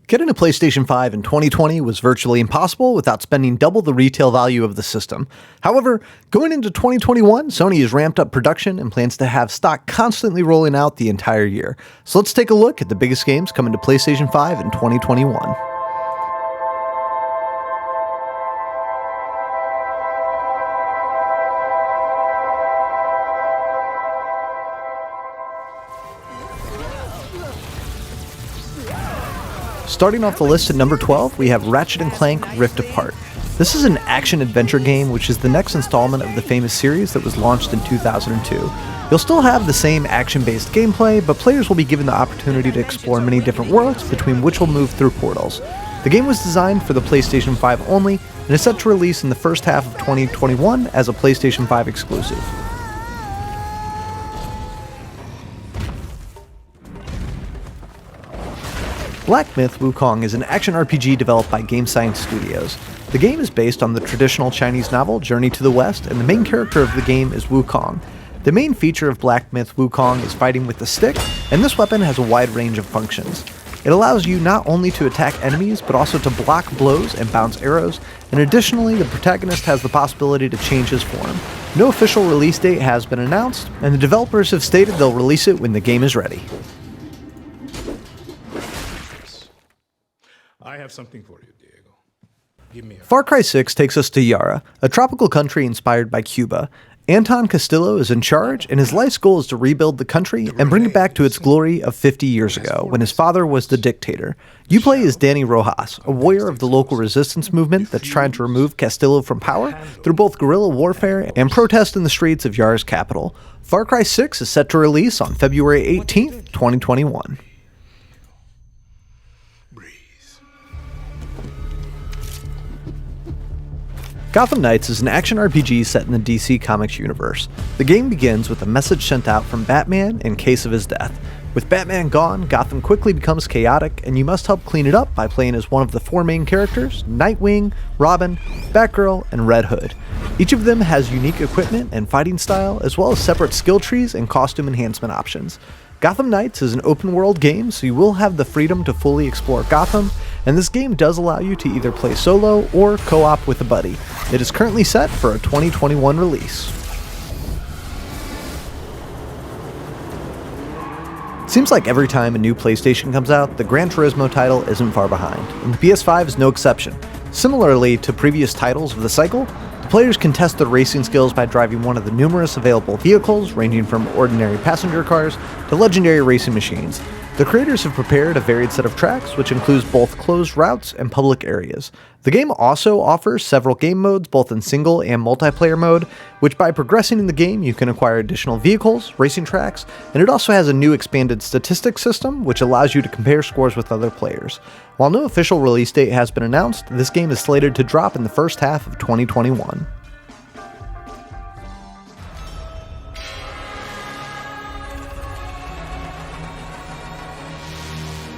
Getting a PlayStation 5 in 2020 was virtually impossible without spending double the retail value of the system. However, going into 2021, Sony has ramped up production and plans to have stock constantly rolling out the entire year. So let's take a look at the biggest games coming to PlayStation 5 in 2021. Starting off the list at number 12, we have Ratchet & Clank Rift Apart. This is an action-adventure game which is the next installment of the famous series that was launched in 2002. You'll still have the same action-based gameplay, but players will be given the opportunity to explore many different worlds between which will move through portals. The game was designed for the PlayStation 5 only, and is set to release in the first half of 2021 as a PlayStation 5 exclusive. Black Myth: Wukong is an action RPG developed by Game Science Studios. The game is based on the traditional Chinese novel Journey to the West, and the main character of the game is Wukong. The main feature of Black Myth: Wukong is fighting with the stick, and this weapon has a wide range of functions. It allows you not only to attack enemies, but also to block blows and bounce arrows, and additionally, the protagonist has the possibility to change his form. No official release date has been announced, and the developers have stated they'll release it when the game is ready. I have something for you, Diego. Give me a... Far Cry 6 takes us to Yara, a tropical country inspired by Cuba. Anton Castillo is in charge, and his life's goal is to rebuild the country and bring it back to its glory of 50 years ago, when his father was the dictator. You play as Danny Rojas, a warrior of the local resistance movement that's trying to remove Castillo from power through both guerrilla warfare and protest in the streets of Yara's capital. Far Cry 6 is set to release on February 18th, 2021. Gotham Knights is an action RPG set in the DC Comics universe. The game begins with a message sent out from Batman in case of his death. With Batman gone, Gotham quickly becomes chaotic, and you must help clean it up by playing as one of the four main characters: Nightwing, Robin, Batgirl, and Red Hood. Each of them has unique equipment and fighting style, as well as separate skill trees and costume enhancement options. Gotham Knights is an open-world game, so you will have the freedom to fully explore Gotham, and this game does allow you to either play solo or co-op with a buddy. It is currently set for a 2021 release. Seems like every time a new PlayStation comes out, the Gran Turismo title isn't far behind, and the PS5 is no exception. Similarly to previous titles of the cycle, the players can test their racing skills by driving one of the numerous available vehicles, ranging from ordinary passenger cars to legendary racing machines. The creators have prepared a varied set of tracks, which includes both closed routes and public areas. The game also offers several game modes, both in single and multiplayer mode, which by progressing in the game you can acquire additional vehicles, racing tracks, and it also has a new expanded statistics system, which allows you to compare scores with other players. While no official release date has been announced, this game is slated to drop in the first half of 2021.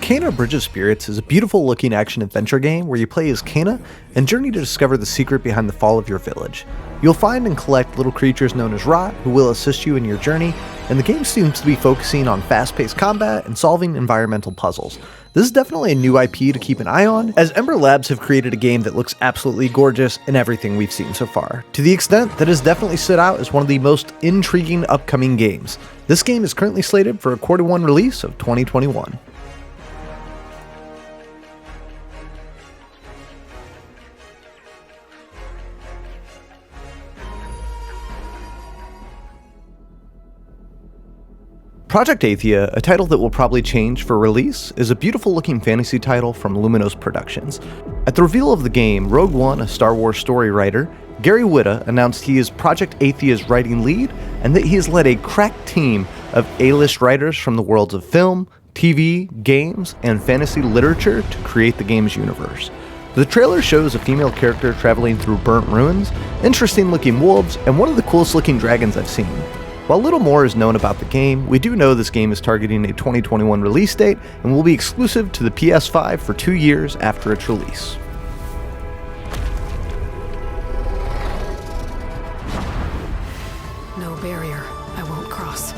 Kena Bridge of Spirits is a beautiful looking action-adventure game where you play as Kena and journey to discover the secret behind the fall of your village. You'll find and collect little creatures known as Rot who will assist you in your journey, and the game seems to be focusing on fast-paced combat and solving environmental puzzles. This is definitely a new IP to keep an eye on, as Ember Labs have created a game that looks absolutely gorgeous in everything we've seen so far, to the extent that it has definitely stood out as one of the most intriguing upcoming games. This game is currently slated for a Q1 release of 2021. Project Athia, a title that will probably change for release, is a beautiful looking fantasy title from Luminous Productions. At the reveal of the game, Rogue One, a Star Wars story writer, Gary Whitta, announced he is Project Athia's writing lead and that he has led a crack team of A-list writers from the worlds of film, TV, games, and fantasy literature to create the game's universe. The trailer shows a female character traveling through burnt ruins, interesting looking wolves, and one of the coolest looking dragons I've seen. While little more is known about the game, we do know this game is targeting a 2021 release date and will be exclusive to the PS5 for 2 years after its release. No barrier I won't cross.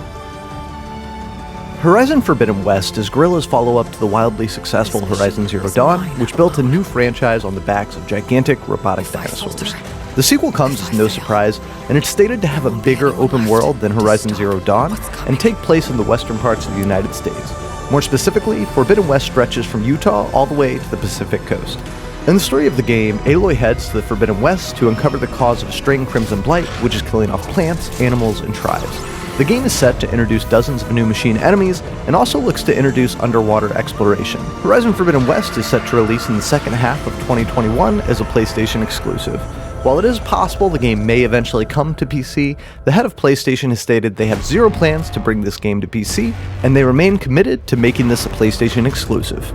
Horizon Forbidden West is Guerrilla's follow-up to the wildly successful Horizon Zero Dawn, which built a new franchise on the backs of gigantic robotic dinosaurs. The sequel comes as no surprise, and it's stated to have a bigger open world than Horizon Zero Dawn and take place in the western parts of the United States. More specifically, Forbidden West stretches from Utah all the way to the Pacific coast. In the story of the game, Aloy heads to the Forbidden West to uncover the cause of a strain Crimson Blight, which is killing off plants, animals, and tribes. The game is set to introduce dozens of new machine enemies, and also looks to introduce underwater exploration. Horizon Forbidden West is set to release in the second half of 2021 as a PlayStation exclusive. While it is possible the game may eventually come to PC, the head of PlayStation has stated they have zero plans to bring this game to PC, and they remain committed to making this a PlayStation exclusive.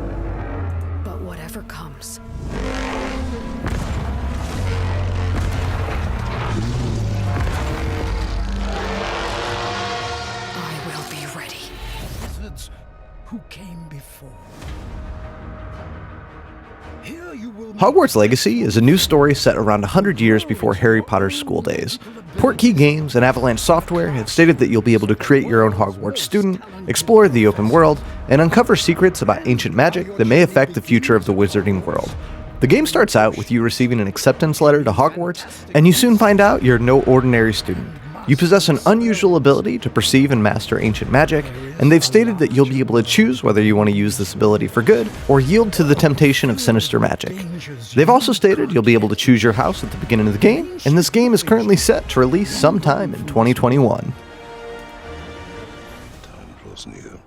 But whatever comes, I will be ready. Wizards who came before. Here you will Hogwarts Legacy is a new story set around 100 years before Harry Potter's school days. Portkey Games and Avalanche Software have stated that you'll be able to create your own Hogwarts student, explore the open world, and uncover secrets about ancient magic that may affect the future of the wizarding world. The game starts out with you receiving an acceptance letter to Hogwarts, and you soon find out you're no ordinary student. You possess an unusual ability to perceive and master ancient magic, and they've stated that you'll be able to choose whether you want to use this ability for good or yield to the temptation of sinister magic. They've also stated you'll be able to choose your house at the beginning of the game, and this game is currently set to release sometime in 2021. time draws near.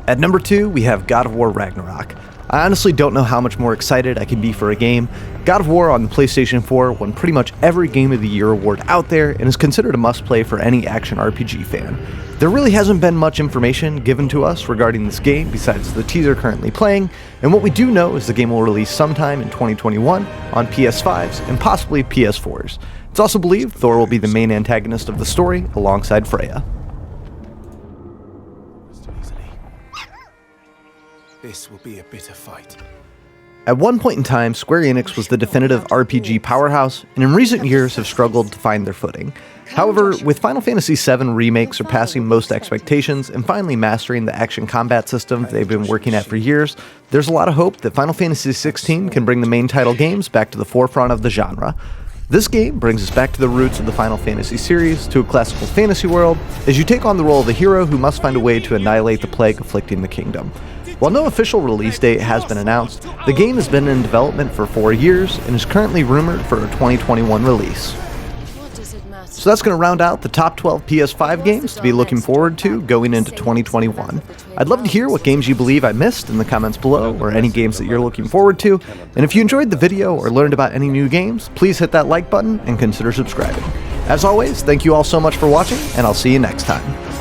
At number 2, we have God of War Ragnarok. I honestly don't know how much more excited I can be for a game. God of War on the PlayStation 4 won pretty much every Game of the Year award out there and is considered a must-play for any action RPG fan. There really hasn't been much information given to us regarding this game besides the teaser currently playing, and what we do know is the game will release sometime in 2021 on PS5s and possibly PS4s. It's also believed Thor will be the main antagonist of the story alongside Freya. This will be a bitter fight. At one point in time, Square Enix was the definitive RPG powerhouse, and in recent years have struggled to find their footing. However, with Final Fantasy VII Remake surpassing most expectations and finally mastering the action combat system they've been working at for years, there's a lot of hope that Final Fantasy XVI can bring the main title games back to the forefront of the genre. This game brings us back to the roots of the Final Fantasy series, to a classical fantasy world, as you take on the role of a hero who must find a way to annihilate the plague afflicting the kingdom. While no official release date has been announced, the game has been in development for 4 years and is currently rumored for a 2021 release. What does it matter? So that's going to round out the top 12 PS5 games to be looking forward to going into 2021. I'd love to hear what games you believe I missed in the comments below, or any games that you're looking forward to. And if you enjoyed the video or learned about any new games, please hit that like button and consider subscribing. As always, thank you all so much for watching, and I'll see you next time.